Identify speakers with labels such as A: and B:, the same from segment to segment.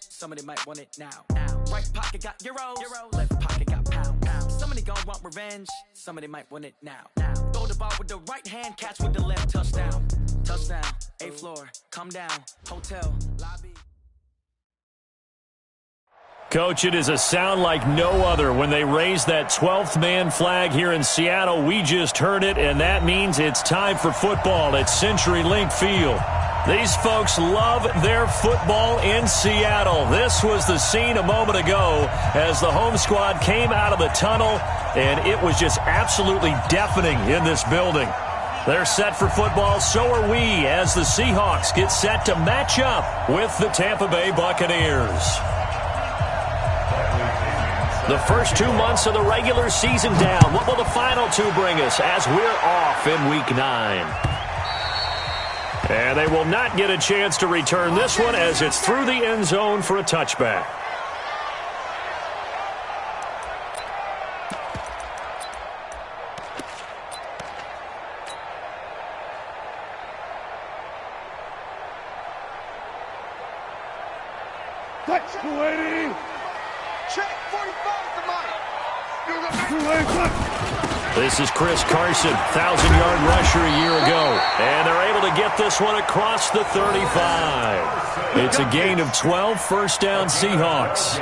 A: Somebody might want it now. Right pocket got euros. Left pocket got pounds. Somebody gon' want revenge. Somebody might want it now. Throw the ball with the right hand, catch with the left. Touchdown. Touchdown. A floor. Come down. Hotel. Lobby.
B: Coach, it is a sound like no other when they raise that 12th man flag here in Seattle. We just heard it, and that means it's time for football at CenturyLink Field. These folks love their football in Seattle. This was the scene a moment ago as the home squad came out of the tunnel, and it was just absolutely deafening in this building. They're set for football, so are we, as the Seahawks get set to match up with the Tampa Bay Buccaneers. The first 2 months of the regular season down. What will the final two bring us as we're off in Week 9? And they will not get a chance to return this one as it's through the end zone for a touchback. This is Chris Carson, 1,000-yard rusher a year ago. And they're able to get this one across the 35. It's a gain of 12, first down Seahawks.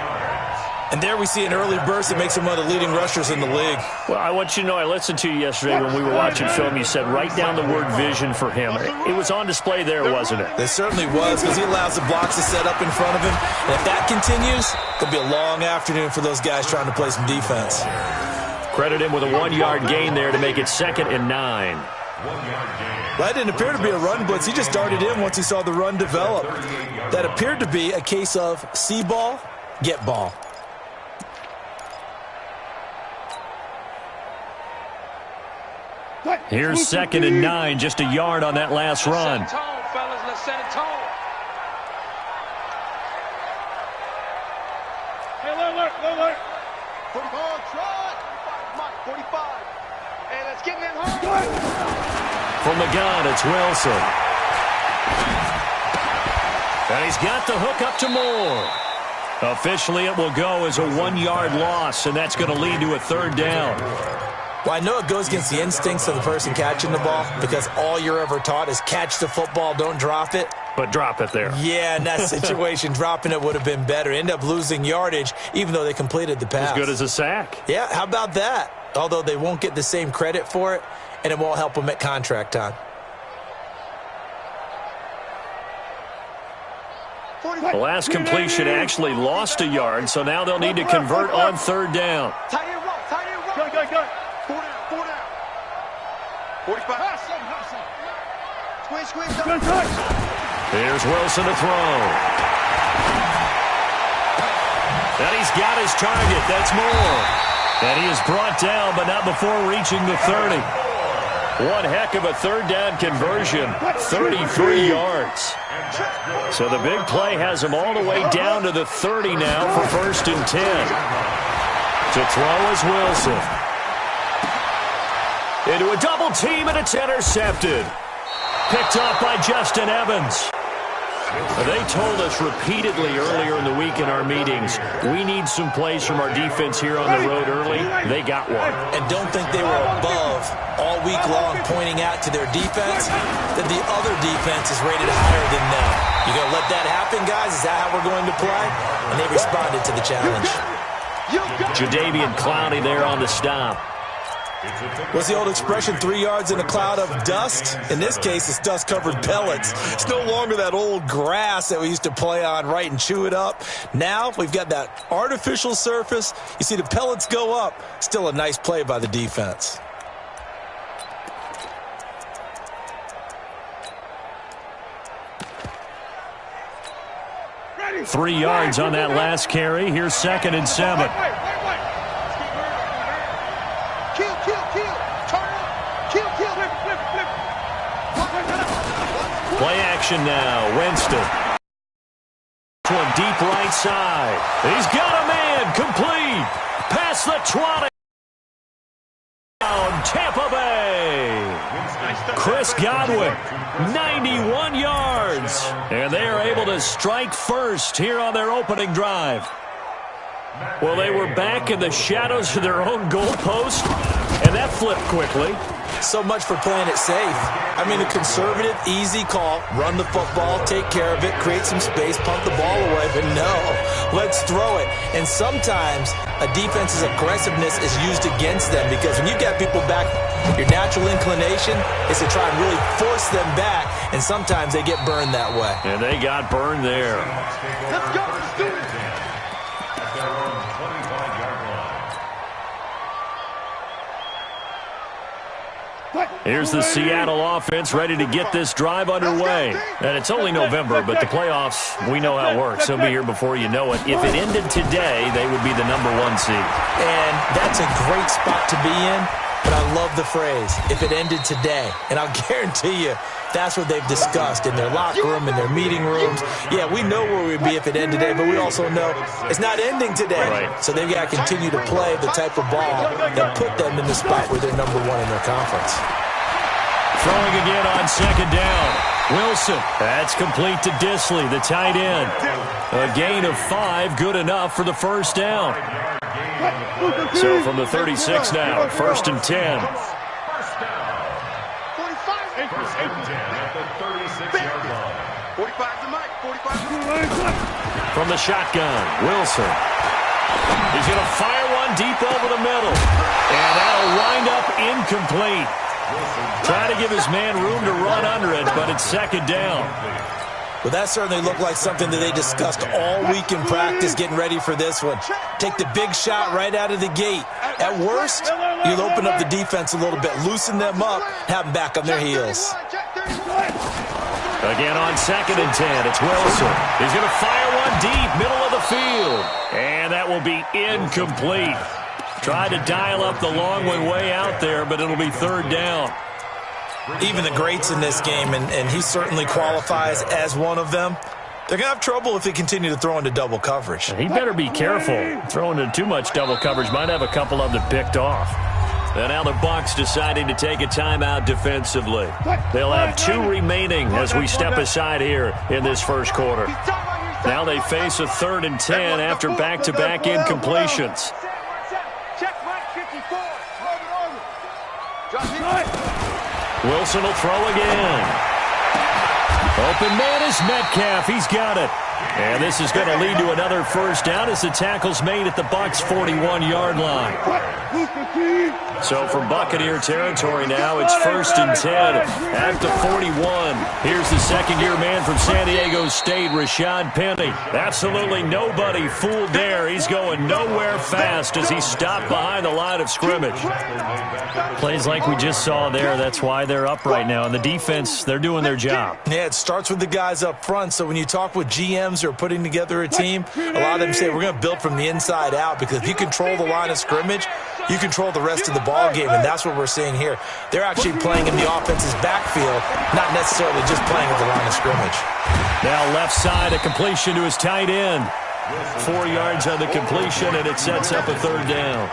C: And there we see an early burst that makes him one of the leading rushers in the league.
B: Well, I want you to know, I listened to you yesterday when we were watching film. You said write down the word vision for him. It was on display there, wasn't it?
C: It certainly was, because he allows the blocks to set up in front of him. And if that continues, it'll be a long afternoon for those guys trying to play some defense.
B: Credit him with a 1-yard gain there to make it 2nd and 9.
C: That didn't appear to be a run blitz. He just darted in once he saw the run develop. That appeared to be a case of see ball, get ball.
B: Here's 2nd and 9, just a yard on that last run.
D: Let's set a tone, fellas. Let's set a tone. Hey, alert.
E: 45, try. 45. Hey, let's get in home.
B: From the gun, it's Wilson. And he's got the hook up to Moore. Officially, it will go as a 1-yard loss, and that's going to lead to a 3rd down.
C: Well, I know it goes against the instincts of the person catching the ball because all you're ever taught is catch the football, don't drop it.
B: But drop it there.
C: Yeah, in that situation, dropping it would have been better. End up losing yardage, even though they completed the pass.
B: As good as a sack.
C: Yeah, how about that? Although they won't get the same credit for it, and it won't help them at contract time.
B: The last completion actually lost a yard, so now they'll need to convert on 3rd down.
E: Tight end run. Go. 4 down. 45. Squeeze.
B: Here's Wilson to throw. And he's got his target. That's Moore. And he is brought down, but not before reaching the 30. One heck of a 3rd down conversion. 33 yards. So the big play has him all the way down to the 30 now for 1st and 10. To throw is Wilson. Into a double team, and it's intercepted. Picked off by Justin Evans. They told us repeatedly earlier in the week in our meetings, we need some plays from our defense here on the road early. They got one.
C: And don't think they were above all week long pointing out to their defense that the other defense is rated higher than them. You going to let that happen, guys? Is that how we're going to play? And they responded to the challenge.
B: Jadeveon Clowney there on the stop.
C: What's the old expression, 3 yards in a cloud of dust? In this case, it's dust-covered pellets. It's no longer that old grass that we used to play on, right, and chew it up. Now we've got that artificial surface. You see the pellets go up. Still a nice play by the defense.
B: Ready. 3 yards on that last carry. Here's 2nd and 7. Play action now. Winston. One deep right side. He's got a man. Complete. Past the 20. Down Tampa Bay. Chris Godwin. 91 yards. And they are able to strike first here on their opening drive. Well, they were back in the shadows of their own goalpost, and that flipped quickly.
C: So much for playing it safe. I mean, a conservative, easy call, run the football, take care of it, create some space, punt the ball away, but no, let's throw it. And sometimes a defense's aggressiveness is used against them because when you get people back, your natural inclination is to try and really force them back, and sometimes they get burned that way.
B: And they got burned there.
E: Let's go. Let's do it.
B: Here's the Seattle offense ready to get this drive underway. And it's only November, but the playoffs, we know how it works. They'll be here before you know it. If it ended today, they would be the #1 seed.
C: And that's a great spot to be in, but I love the phrase, if it ended today. And I'll guarantee you, that's what they've discussed in their locker room, in their meeting rooms. Yeah, we know where we'd be if it ended today, but we also know it's not ending today.
B: Right.
C: So they've got to continue to play the type of ball that put them in the spot where they're #1 in their conference.
B: Throwing again on second down. Wilson. That's complete to Disley, the tight end. A gain of 5, good enough for the first down. So from the 36 now, 1st and 10.
E: 45 to Mike. 45.
B: From the shotgun, Wilson. He's going to fire one deep over the middle. And that'll wind up incomplete. Trying to give his man room to run under it, but it's second down.
C: Well, that certainly looked like something that they discussed all week in practice getting ready for this one. Take the big shot right out of the gate. At worst, you'll open up the defense a little bit, loosen them up, have them back on their heels.
B: Again on 2nd and 10, it's Wilson. He's going to fire one deep, middle of the field. And that will be incomplete. Tried to dial up the long one way out there, but it'll be 3rd down.
C: Even the greats in this game, and he certainly qualifies as one of them, they're going to have trouble if they continue to throw into double coverage.
B: He better be careful. Throwing into too much double coverage might have a couple of them picked off. And now the Bucs deciding to take a timeout defensively. They'll have 2 remaining as we step aside here in this first quarter. Now they face a 3rd and 10 after back-to-back incompletions. Wilson will throw again. Open man is Metcalf. He's got it. And this is going to lead to another first down as the tackle's made at the Bucs' 41-yard line. So from Buccaneer territory now, it's 1st and 10 at the 41. Here's the second-year man from San Diego State, Rashad Penny. Absolutely nobody fooled there. He's going nowhere fast as he stopped behind the line of scrimmage. Plays like we just saw there. That's why they're up right now. And the defense, they're doing their job.
C: Yeah, it starts with the guys up front. So when you talk with GMs who are putting together a team, a lot of them say we're going to build from the inside out because if you control the line of scrimmage, you control the rest of the ball game, and that's what we're seeing here. They're actually playing in the offense's backfield, not necessarily just playing at the line of scrimmage.
B: Now left side, a completion to his tight end. 4 yards on the completion, and it sets up a 3rd down.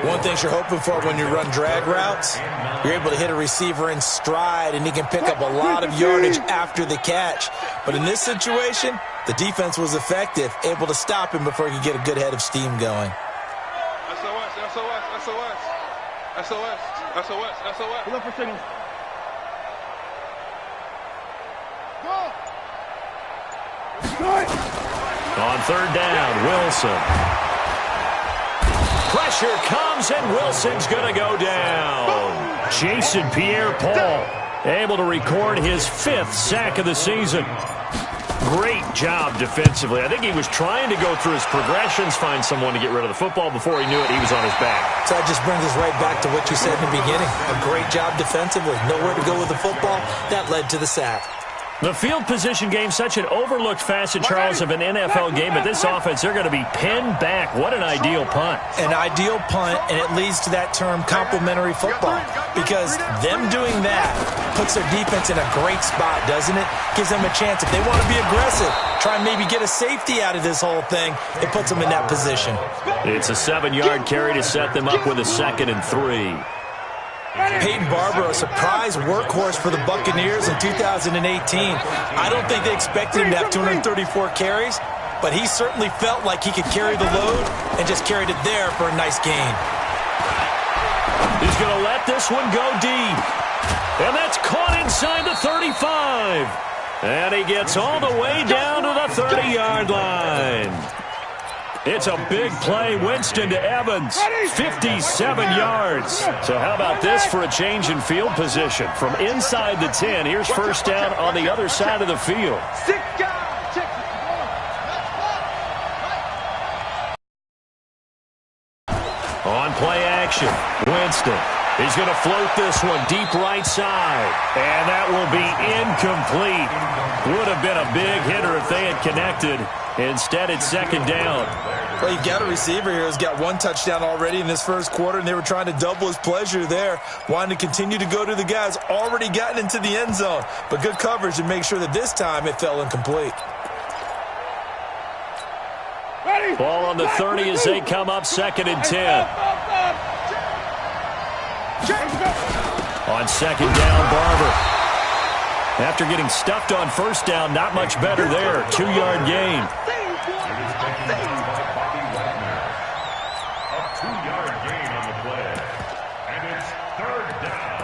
C: One thing you're hoping for when you run drag routes, you're able to hit a receiver in stride, and he can pick up a lot of yardage after the catch. But in this situation, the defense was effective, able to stop him before he could get a good head of steam going.
E: SOS. Look for signals.
B: On 3rd down, Wilson. Pressure comes, and Wilson's going to go down. Jason Pierre-Paul able to record his 5th sack of the season. Great job defensively. I think he was trying to go through his progressions, find someone to get rid of the football. Before he knew it, he was on his back.
C: So that just brings us right back to what you said in the beginning. A great job defensively. Nowhere to go with the football. That led to the sack.
B: The field position game, such an overlooked facet, Charles, of an NFL game. But this offense, they're going to be pinned back. What an ideal punt.
C: An ideal punt, and it leads to that term complementary football. Because them doing that puts their defense in a great spot, doesn't it? Gives them a chance. If they want to be aggressive, try and maybe get a safety out of this whole thing, it puts them in that position.
B: It's a 7-yard carry to set them up with a 2nd and 3.
C: Peyton Barber, a surprise workhorse for the Buccaneers in 2018. I don't think they expected him to have 234 carries, but he certainly felt like he could carry the load and just carried it there for a nice gain.
B: He's going to let this one go deep. And that's caught inside the 35. And he gets all the way down to the 30-yard line. It's a big play. Winston to Evans, 57 yards. So how about this for a change in field position? From inside the 10, here's first down on the other side of the field. On play action, Winston. He's going to float this one deep right side. And that will be incomplete. Would have been a big hitter if they had connected. Instead, it's second down.
C: Well, you've got a receiver here who's got one touchdown already in this first quarter, and they were trying to double his pleasure there, wanting to continue to go to the guys already gotten into the end zone. But good coverage to make sure that this time it fell incomplete.
B: Ball on the 30 as they come up second and 10. On second down, Barber. After getting stuffed on first down, not much better there. 2-yard gain.
F: A 2-yard gain on the play. And it's third down.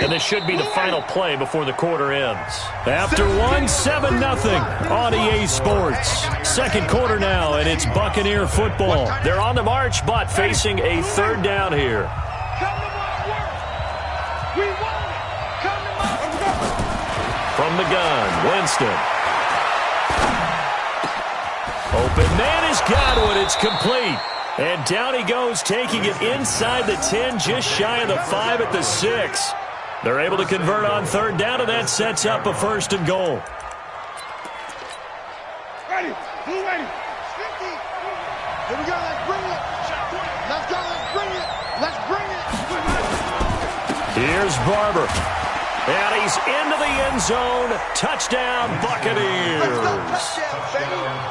B: And this should be the final play before the quarter ends. After one, 7-0 on EA Sports. Second quarter now, and it's Buccaneer football. They're on the march, but facing a third down here. From the gun, Winston. Open man is Godwin. It's complete. And down he goes, taking it inside the 10, just shy of the 5 at the 6. They're able to convert on third down, and that sets up a first and goal.
E: Ready. Blue ready. Here we go. Let's bring it. Let's go. Let's bring it. Let's bring it.
B: Here's Barber. And he's into the end zone. Touchdown, Buccaneers.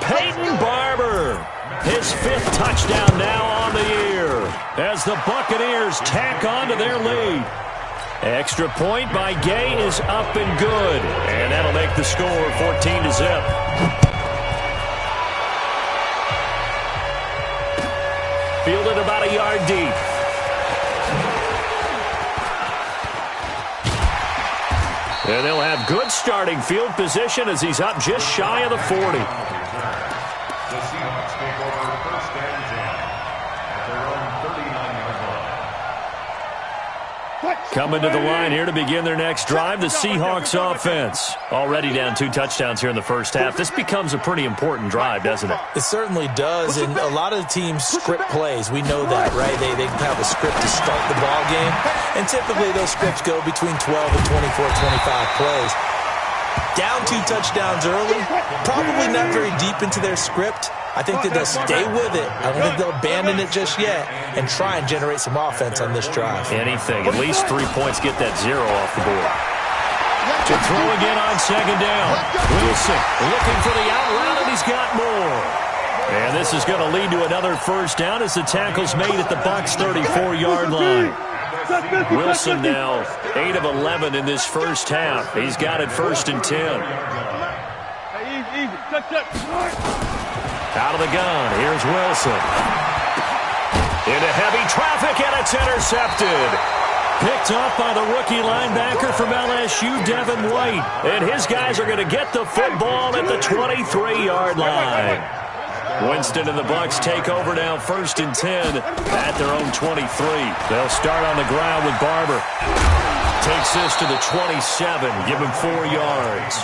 B: Peyton Barber. His 5th touchdown now on the year as the Buccaneers tack on to their lead. Extra point by Gay is up and good. And that'll make the score 14-0. Fielded about a yard deep. And they'll have good starting field position as he's up just shy of the 40.
F: The Seahawks take over first and 10 at their own 39-yard line.
B: Coming to the line here to begin their next drive, the Seahawks offense. Already down 2 touchdowns here in the first half. This becomes a pretty important drive, doesn't it?
C: It certainly does, and a lot of the teams script plays. We know that, right? They have a script to start the ball game, and typically those scripts go between 12 and 24, 25 plays. Down 2 touchdowns early, probably not very deep into their script. I think that they'll stay with it. I don't think they'll abandon it just yet and try and generate some offense on this drive.
B: Anything. At least 3 points, get that 0 off the board. To throw again on second down. Wilson looking for the out route, and he's got more. And this is going to lead to another first down as the tackle's made at the Bucs' 34-yard line. Wilson now 8 of 11 in this first half. He's got it first and 10. Out of the gun, here's Wilson. Into heavy traffic, and it's intercepted. Picked off by the rookie linebacker from LSU, Devin White. And his guys are going to get the football at the 23-yard line. Winston and the Bucs take over now first and 10 at their own 23. They'll start on the ground with Barber. Takes this to the 27, give him 4 yards.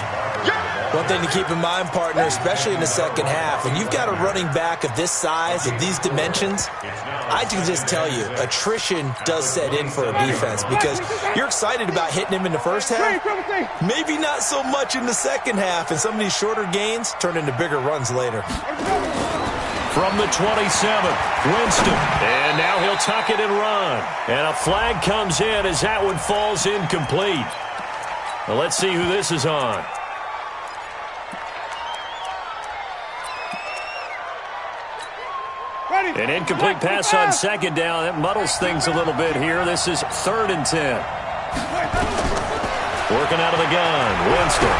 C: One thing to keep in mind, partner, especially in the second half, when you've got a running back of this size, of these dimensions, I can just tell you, attrition does set in for a defense because you're excited about hitting him in the first half, maybe not so much in the second half, and some of these shorter gains turn into bigger runs later.
B: From the 27th, Winston, and now he'll tuck it and run. And a flag comes in as that one falls incomplete. Well, let's see who this is on. An incomplete pass on second down. That muddles things a little bit here. This is 3rd and 10. Working out of the gun, Winston.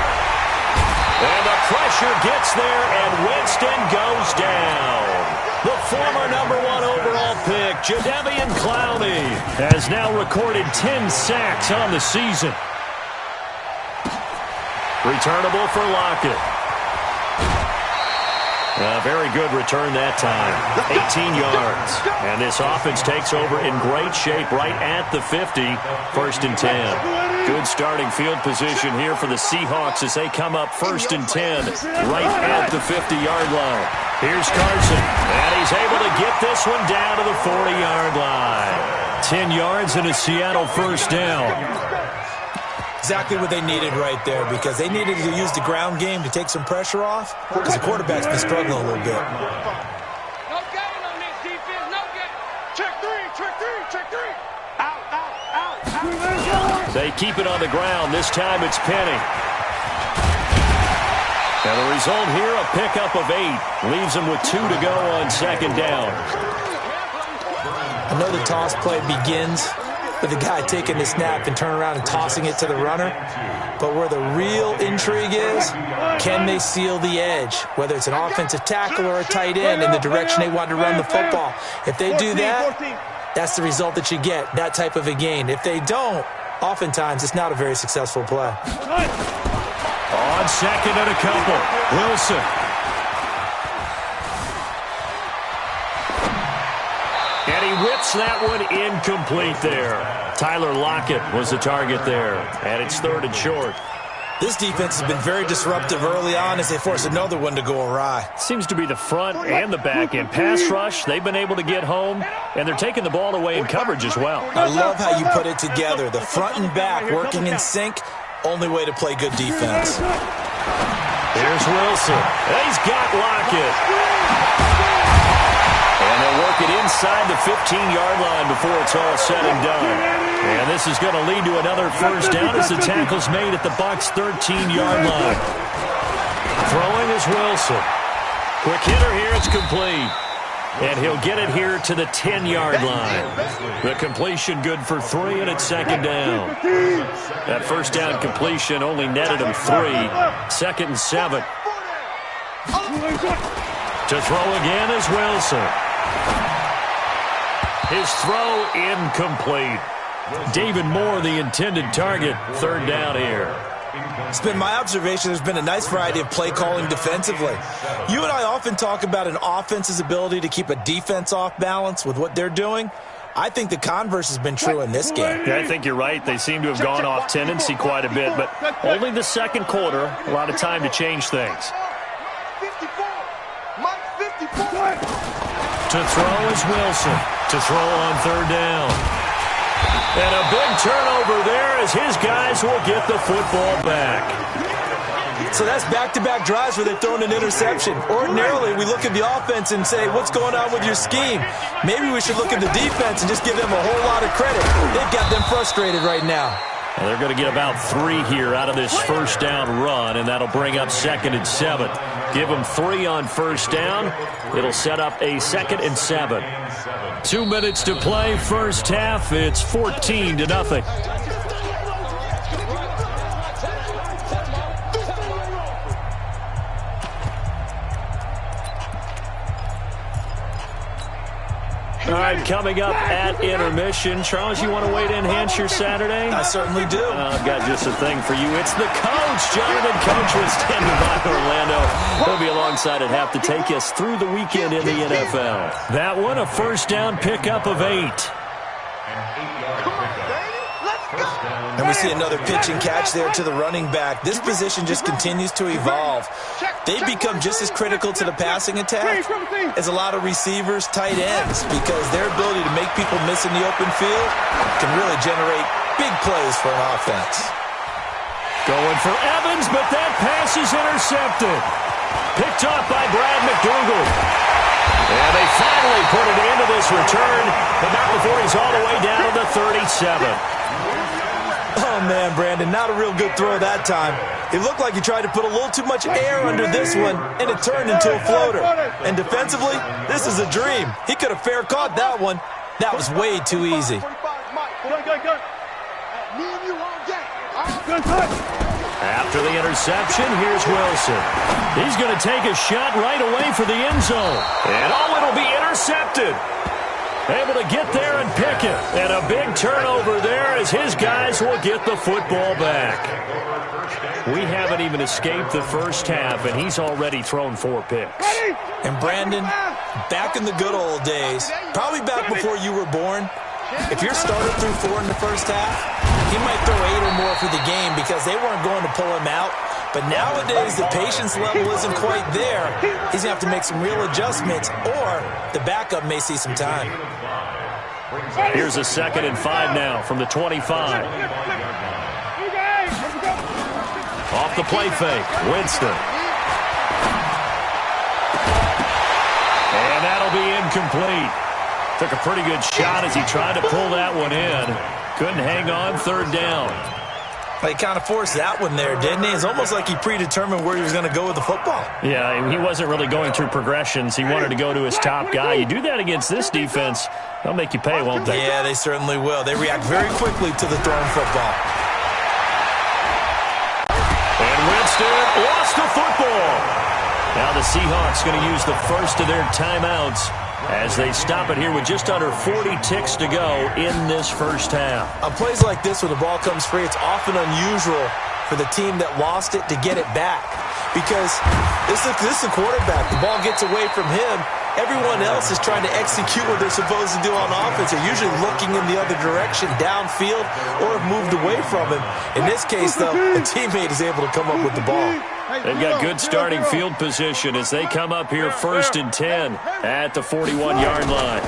B: And the pressure gets there, and Winston goes down. The former #1 overall pick, Jadeveon Clowney, has now recorded 10 sacks on the season. Returnable for Lockett. Very good return that time. 18 yards. And this offense takes over in great shape right at the 50. 1st and 10. Good starting field position here for the Seahawks as they come up 1st and 10 right at the 50-yard line. Here's Carson. And he's able to get this one down to the 40-yard line. 10 yards and a Seattle 1st down.
C: Exactly what they needed right there, because they needed to use the ground game to take some pressure off, because the quarterback's been struggling a little bit.
D: No gain on this defense, no gain. Check three. Out.
B: They keep it on the ground. This time it's Penny. And the result here, a pickup of 8. Leaves them with 2 to go on 2nd down.
C: I know the toss play begins with the guy taking the snap and turning around and tossing it to the runner. But where the real intrigue is, can they seal the edge? Whether it's an offensive tackle or a tight end in the direction they want to run the football. If they do that, that's the result that you get, that type of a gain. If they don't, oftentimes it's not a very successful play.
B: On 2nd and a couple, Wilson. And he whips that one incomplete there. Tyler Lockett was the target there. And it's 3rd and short.
C: This defense has been very disruptive early on as they force another one to go awry.
B: Seems to be the front and the back end. Pass rush, they've been able to get home, and they're taking the ball away in coverage as well.
C: I love how you put it together. The front and back working in sync, only way to play good defense.
B: Here's Wilson. He's got Lockett. And they'll work it inside the 15-yard line before it's all said and done. And this is going to lead to another 1st down as the tackle's made at the Bucs' 13-yard line. Throwing is Wilson. Quick hitter here, it's complete. And he'll get it here to the 10-yard line. The completion good for 3, and it's 2nd down. That 1st down completion only netted him 3. 2nd and 7. To throw again is Wilson. His throw incomplete. David Moore, the intended target. 3rd down here.
C: It's been my observation there's been a nice variety of play calling defensively. You and I often talk about an offense's ability to keep a defense off balance with what they're doing. I think the converse has been true in this game.
B: Yeah, I think you're right. They seem to have gone off tendency quite a bit, but only the 2nd quarter, a lot of time to change things.
E: 54. Mike 54.
B: To throw is Wilson. To throw on 3rd down. And a big turnover there as his guys will get the football back.
C: So that's back-to-back drives where they've thrown an interception. Ordinarily, we look at the offense and say, what's going on with your scheme? Maybe we should look at the defense and just give them a whole lot of credit. They've got them frustrated right now.
B: And they're going to get about 3 here out of this 1st down run, and that'll bring up 2nd and 7. Give them 3 on 1st down. It'll set up a 2nd and 7. 2 minutes to play, 1st half. It's 14-0. All right, coming up at intermission. Charles, you want to wait to enhance your Saturday?
C: I certainly do.
B: I've got just a thing for you. It's the coach. Jonathan Coach will stand by Orlando. He'll be alongside at half to take us through the weekend in the NFL. That one, a 1st down pickup of 8.
C: And we see another pitch and catch there to the running back. This position just continues to evolve. They've become just as critical to the passing attack as a lot of receivers, tight ends, because their ability to make people miss in the open field can really generate big plays for an offense.
B: Going for Evans, but that pass is intercepted. Picked up by Brad McDougal. And they finally put it into this return, but not before he's all the way down to the 37.
C: Oh, man, Brandon, not a real good throw that time. It looked like he tried to put a little too much air under this one, and it turned into a floater. And defensively, this is a dream. He could have fair caught that one. That was way too easy.
B: After the interception, here's Wilson. He's going to take a shot right away for the end zone. And it'll be intercepted. Able to get there and pick it. And a big turnover there as his guys will get the football back. We haven't even escaped the first half, and he's already thrown 4 picks.
C: And Brandon, back in the good old days, probably back before you were born, if your starter threw 4 in the first half, he might throw 8 or more for the game because they weren't going to pull him out. But nowadays, the patience level isn't quite there. He's going to have to make some real adjustments, or the backup may see some time.
B: Here's a 2nd and 5 now from the 25. Off the play fake, Winston. And that'll be incomplete. Took a pretty good shot as he tried to pull that one in. Couldn't hang on, 3rd down.
C: He kind of forced that one there, didn't he? It's almost like he predetermined where he was going to go with the football.
B: Yeah, he wasn't really going through progressions. He wanted to go to his top guy. You do that against this defense, they'll make you pay, won't they?
C: Yeah, they certainly will. They react very quickly to the thrown football.
B: And Winston lost the football. Now the Seahawks going to use the first of their timeouts as they stop it here with just under 40 ticks to go in this first half.
C: On plays like this, when the ball comes free, it's often unusual for the team that lost it to get it back. Because this is a quarterback. The ball gets away from him. Everyone else is trying to execute what they're supposed to do on offense. They're usually looking in the other direction, downfield, or have moved away from him. In this case, though, a teammate is able to come up with the ball.
B: They've got good starting field position as they come up here 1st and 10 at the 41-yard line.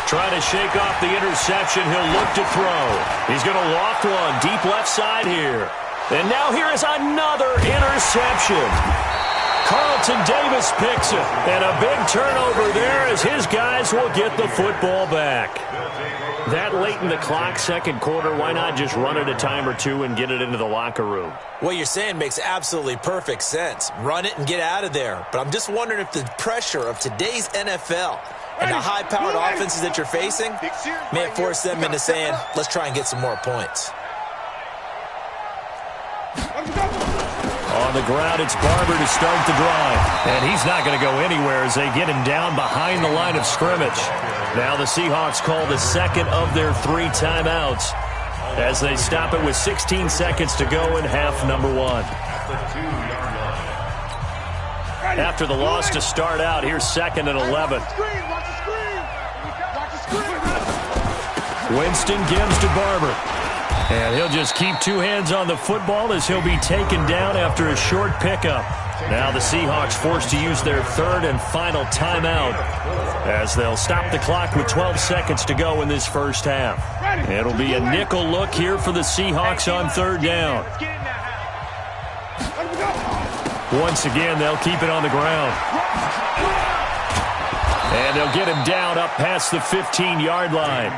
B: Trying to shake off the interception. He'll look to throw. He's going to loft one deep left side here. And now here is another interception. Carlton Davis picks it. And a big turnover there as his guys will get the football back. That late in the clock, 2nd quarter, why not just run it a time or two and get it into the locker room?
C: What you're saying makes absolutely perfect sense. Run it and get out of there. But I'm just wondering if the pressure of today's NFL and the high-powered offenses that you're facing may force them into saying, let's try and get some more points.
B: On the ground, it's Barber to start the drive. And he's not going to go anywhere as they get him down behind the line of scrimmage. Now the Seahawks call the 2nd of their 3 timeouts as they stop it with 16 seconds to go in half number 1. After the loss to start out, here's 2nd and 11. Winston gives to Barber. And he'll just keep 2 hands on the football as he'll be taken down after a short pickup. Now the Seahawks forced to use their 3rd and final timeout as they'll stop the clock with 12 seconds to go in this first half. It'll be a nickel look here for the Seahawks on 3rd down. Once again, they'll keep it on the ground. And they'll get him down up past the 15-yard line.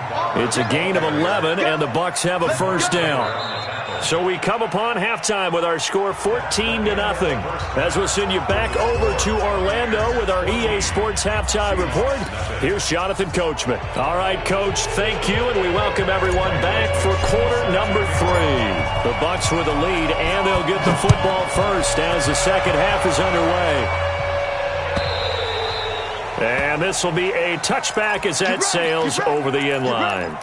B: It's a gain of 11, and the Bucs have a first down. So we come upon halftime with our score 14-0. As we'll send you back over to Orlando with our EA Sports Halftime Report, here's Jonathan Coachman. All right, Coach, thank you, and we welcome everyone back for quarter number 3. The Bucs with the lead, and they'll get the football first as the second half is underway. And this will be a touchback as that sails over the end line.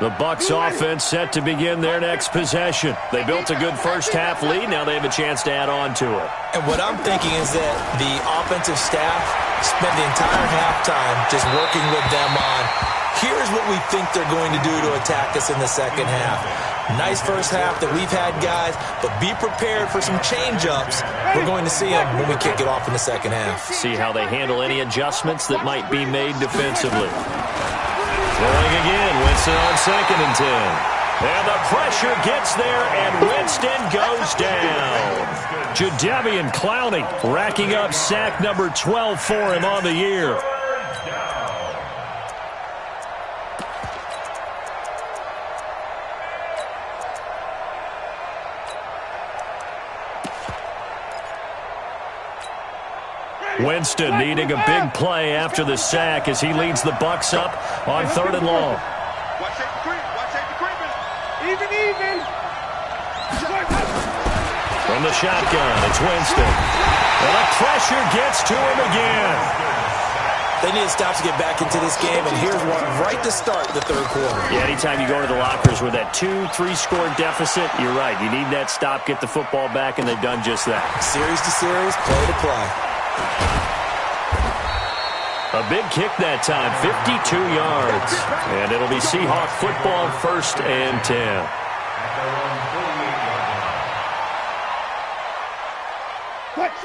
B: The Bucs offense set to begin their next possession. They built a good first-half lead. Now they have a chance to add on to it.
C: And what I'm thinking is that the offensive staff spent the entire halftime just working with them on, here's what we think they're going to do to attack us in the second half. Nice first half that we've had, guys, but be prepared for some change-ups. We're going to see them when we kick it off in the second half.
B: See how they handle any adjustments that might be made defensively. Going again, Winston on 2nd and 10. And the pressure gets there, and Winston goes down. Jadeveon Clowney racking up sack number 12 for him on the year. Winston needing a big play after the sack as he leads the Bucs up on 3rd and long.
E: Watch safety creep. Watch safety creeping. Even.
B: From the shotgun, it's Winston. And the pressure gets to him again.
C: They need to stop to get back into this game, and here's one right to start the 3rd quarter.
B: Yeah, anytime you go to the lockers with that 2-3 score deficit, you're right. You need that stop, get the football back, and they've done just that.
C: Series to series, play to play.
B: A big kick that time, 52 yards. And it'll be Seahawk football, 1st and 10.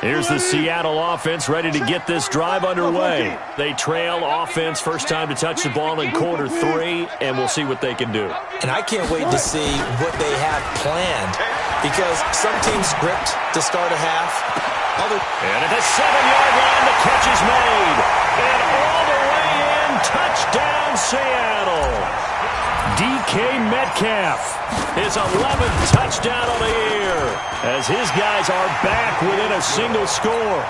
B: Here's the Seattle offense ready to get this drive underway. They trail offense first time to touch the ball in quarter 3, and we'll see what they can do.
C: And I can't wait to see what they have planned, because some teams script to start a half.
B: And at the 7-yard line, the catch is made. And all the way in, touchdown Seattle. DK Metcalf, his 11th touchdown of the year, as his guys are back within a single score.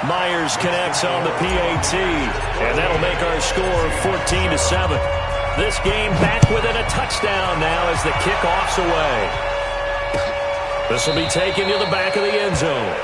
B: Myers connects on the PAT, and that'll make our score 14-7. This game back within a touchdown now as the kickoff's away. This will be taken to the back of the end zone.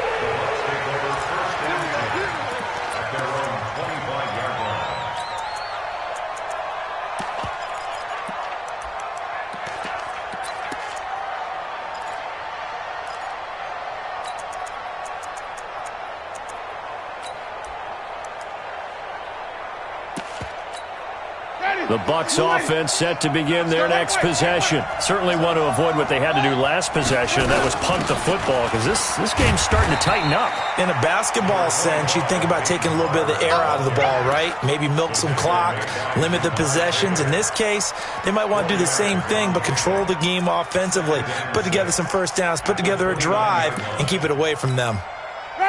B: The Bucs offense set to begin their next possession. Certainly want to avoid what they had to do last possession, and that was punt the football, because this game's starting to tighten up.
C: In a basketball sense, you think about taking a little bit of the air out of the ball, right? Maybe milk some clock, limit the possessions. In this case, they might want to do the same thing, but control the game offensively. Put together some first downs, put together a drive, and keep it away from them.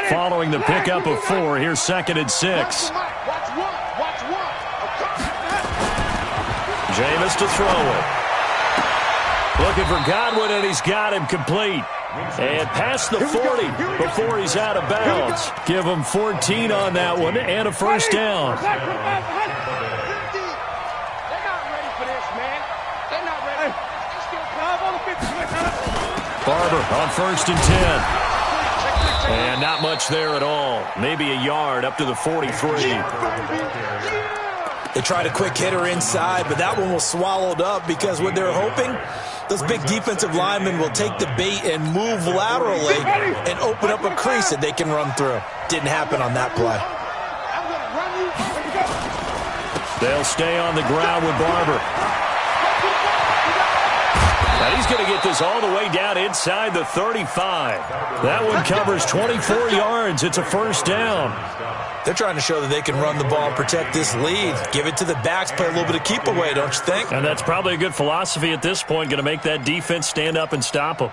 B: Following the pickup of 4, here's 2nd and 6. Jameis to throw it. Looking for Godwin, and he's got him complete. And past the 40 before he's out of bounds. Give him 14 on that one and a first down.
D: They're not ready for this, man. They're not ready. They're still drive on the 50.
B: Barber on 1st and 10. And not much there at all. Maybe a yard up to the 43.
C: They tried a quick hitter inside, but that one was swallowed up because what they're hoping, those big defensive linemen will take the bait and move laterally and open up a crease that they can run through. Didn't happen on that play.
B: They'll stay on the ground with Barber. And he's going to get this all the way down inside the 35. That one covers 24 yards. It's a first down.
C: They're trying to show that they can run the ball and protect this lead. Give it to the backs, play a little bit of keep away, don't you think?
B: And that's probably a good philosophy at this point, going to make that defense stand up and stop them.